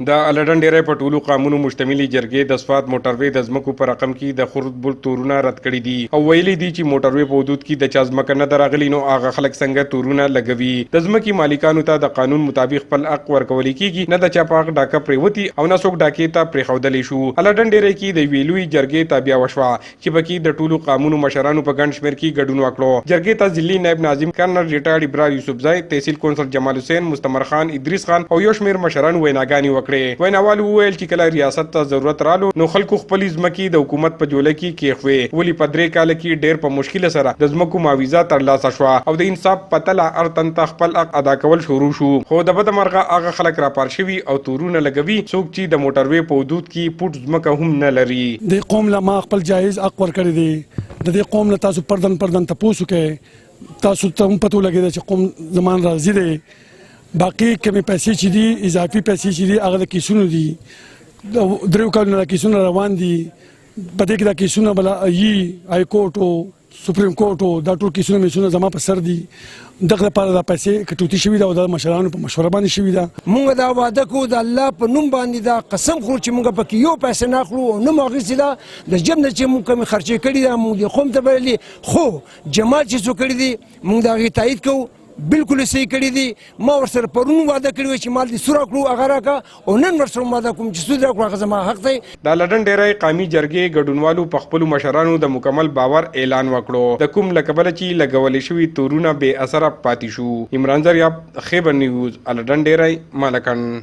د الډن ډیری په ټولو قانونو مشتملي جرګې د اسفات موټروي د ځمکو په رقم کې د خردبل تورونه رد کړي دي او ویلي دي چې موټروي په حدود کې د چا ځمکه نه دراغلي نو هغه خلک څنګه تورونه لګوي. د ځمکې مالکانو ته د قانون مطابق خپل حق ورکول کیږي، نه د چا په حق ډاکه پریوتي او نه څوک ډاکې ته پرېښودلی شو. الډن ډیری کې د یوې لویې جرګې تابیا وشوه چې پکې د ټولو قانونو مشرانو په ګڼ شمېر کې ګډون وکړو. جرګې ته ضلعي نایب ناظم کرنل ریټایرډ ابرار یوسفزی، تحصیل کونسل جمال حسین، مستمر خان، ادریس خان او یو شمېر مشرانو ویناګانې وکړې. ویناوالو وویل چې کله ریاست ته ضرورت رالو نو خلکو خپلې ځمکې د حکومت په جوله کې کېښوې، ولې په 3 کاله کې ډېر په مشکله سره د ځمکو معاوضه ترلاسه شوه او د انصاف په تله هر تن ته خپل حق ادا کول شروع شو. خو د بده مرغه هغه خلک راپار شوي او تورونه لګوي څوک چې د موټروي په حدود کې پټ ځمکه هم نه لري. د قوم له ما خپل جایز حق ورکړی دی. د دې قوم له تاسو پردن تپوس وکړئ، تاسو ته هم پته ولګېده چې قوم زمان راضي دی. باقي کمې پیسې چې دي، اضافي پیسې چې دي، هغه د کیسونو دي. د 3 کالونو دا کیسونه روان دي. په دې کې دا کیسونه بل های کورټ او سپریم کورټ او دا ټول کیسونه میسونه زما په سر دي. دغه لپاره دا پیسې کټوتي شوي ده او د مشرانو په مشوره باندې شوي ده. مونږ دا واده کوو د الله په نوم باندې، دا قسم خورو چې مونږ پکې یو پیسې نه اخلو او نه مو اخیستې ده. د جب نه چې مونږ کومې خرچې کړي ده مونږ دې قوم ته بللي، خو جماعت چې څو کړي دي مونږ د هغې تایید کوو. بالکل صحیح کړي دي. ما ورسره پرون واده کړی و چې مال دې سور کړو هغه راکړه او نن ورسره واده کوم چې سود راکړو هغه زما حق دی. د الډن ډیری قومي جرګې ګډونوالو په خپلو مشرانو د مکمل باور اعلان وکړو د کوم له کبله چې لګولې شوي تورونه بې اثره پاتې شو. عمران زریاب، خیبر نیوز، الډن ډیری، مالکن.